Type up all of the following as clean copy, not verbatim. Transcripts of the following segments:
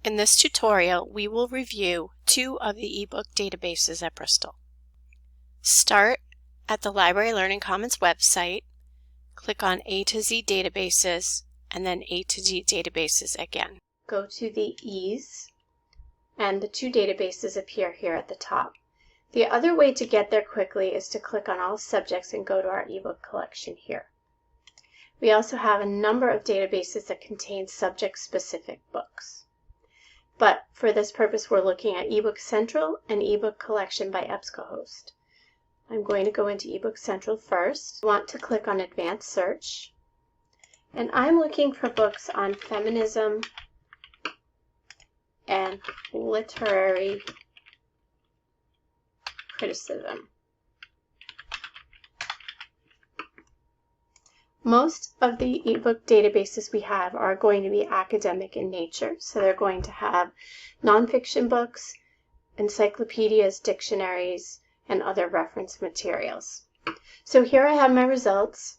In this tutorial, we will review two of the ebook databases at Bristol. Start at the Library Learning Commons website, click on A to Z Databases, and then A to Z Databases again. Go to the E's, and the two databases appear here at the top. The other way to get there quickly is to click on all subjects and go to our ebook collection here. We also have a number of databases that contain subject-specific books. But for this purpose, we're looking at eBook Central and eBook Collection by EBSCOhost. I'm going to go into eBook Central first. I want to click on Advanced Search. And I'm looking for books on feminism and literary criticism. Most of the ebook databases we have are going to be academic in nature, so they're going to have nonfiction books, encyclopedias, dictionaries, and other reference materials. So here I have my results.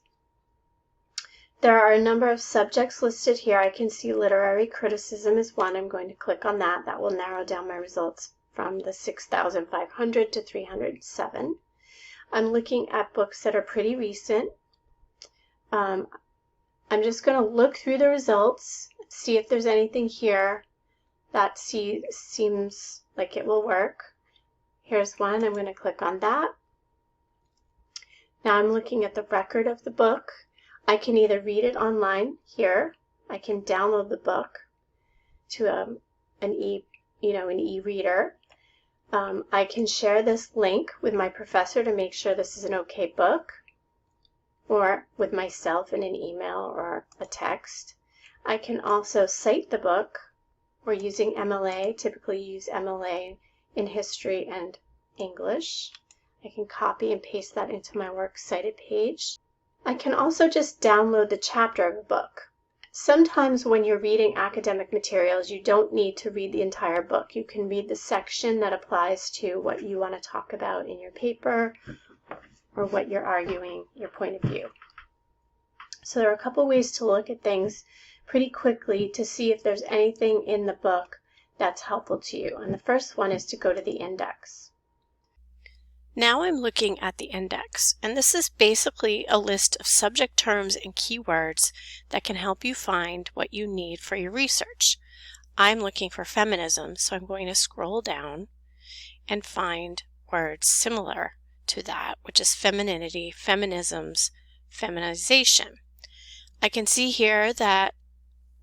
There are a number of subjects listed here. I can see literary criticism is one. I'm going to click on that. That will narrow down my results from the 6,500 to 307. I'm looking at books that are pretty recent. I'm just going to look through the results, see if there's anything here that seems like it will work. Here's one. I'm going to click on that. Now I'm looking at the record of the book. I can either read it online here. I can download the book to an e-reader. I can share this link with my professor to make sure this is an okay book, or with myself in an email or a text. I can also cite the book. We're using MLA, typically use MLA in history and English. I can copy and paste that into my Works Cited page. I can also just download the chapter of a book. Sometimes when you're reading academic materials, you don't need to read the entire book. You can read the section that applies to what you want to talk about in your paper, or what you're arguing, your point of view. So there are a couple ways to look at things pretty quickly to see if there's anything in the book that's helpful to you. And the first one is to go to the index. Now I'm looking at the index, and this is basically a list of subject terms and keywords that can help you find what you need for your research. I'm looking for feminism, so I'm going to scroll down and find words similar to that, which is femininity, feminisms, feminization. I can see here that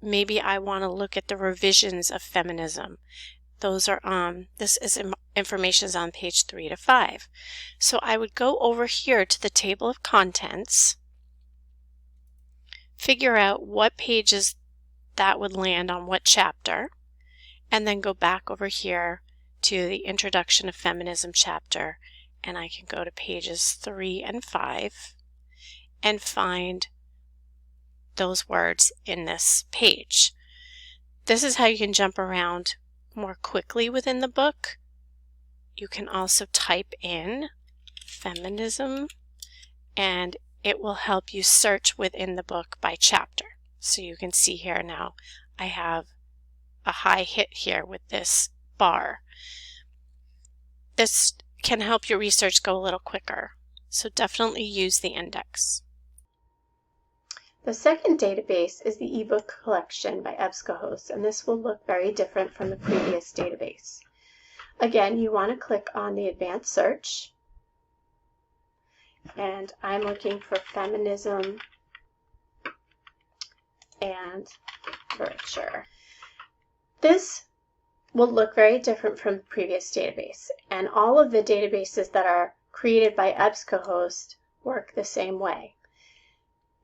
maybe I want to look at the revisions of feminism. Those are this is information is on page 3 to 5. So I would go over here to the table of contents, figure out what pages that would land on what chapter, and then go back over here to the Introduction of Feminism chapter, and I can go to pages 3 and 5 and find those words in this page. This is how you can jump around more quickly within the book. You can also type in feminism, and it will help you search within the book by chapter. So you can see here now I have a high hit here with this bar. This can help your research go a little quicker, so definitely use the index. The second database is the ebook collection by EBSCOhost, and this will look very different from the previous database. Again, you want to click on the advanced search, and I'm looking for feminism and literature. This will look very different from the previous database, and all of the databases that are created by EBSCOhost work the same way.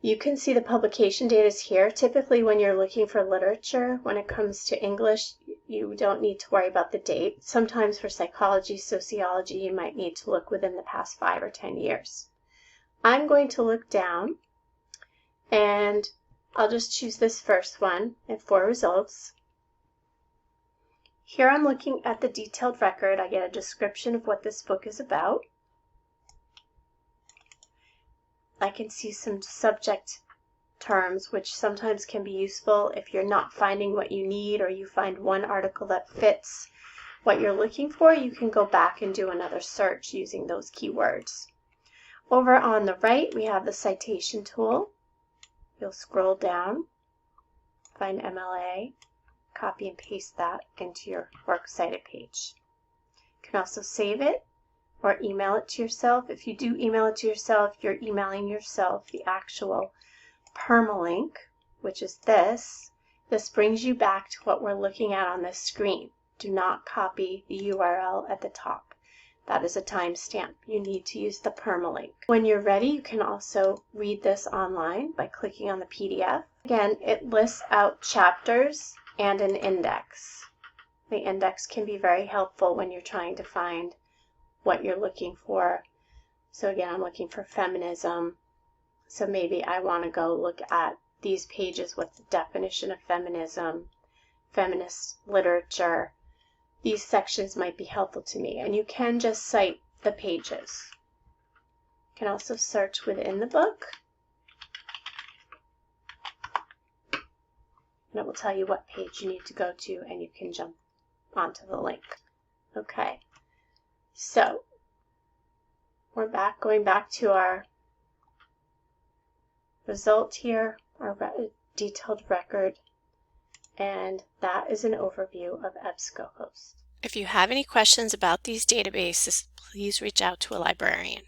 You can see the publication data here. Typically when you're looking for literature, when it comes to English, you don't need to worry about the date. Sometimes for psychology, sociology, you might need to look within the past 5 or 10 years. I'm going to look down, and I'll just choose this first one and 4 results. Here I'm looking at the detailed record. I get a description of what this book is about. I can see some subject terms, which sometimes can be useful if you're not finding what you need, or you find one article that fits what you're looking for. You can go back and do another search using those keywords. Over on the right, we have the citation tool. You'll scroll down, find MLA, copy and paste that into your Works Cited page. You can also save it or email it to yourself. If you do email it to yourself, you're emailing yourself the actual permalink, which is this. This brings you back to what we're looking at on this screen. Do not copy the URL at the top. That is a timestamp. You need to use the permalink. When you're ready, you can also read this online by clicking on the PDF. Again, it lists out chapters and an index. The index can be very helpful when you're trying to find what you're looking for. So again, I'm looking for feminism. So maybe I want to go look at these pages with the definition of feminism, feminist literature. These sections might be helpful to me, and you can just cite the pages. You can also search within the book, and it will tell you what page you need to go to, and you can jump onto the link. Okay, so we're going back to our result here, our detailed record, and that is an overview of EBSCOhost. If you have any questions about these databases, please reach out to a librarian.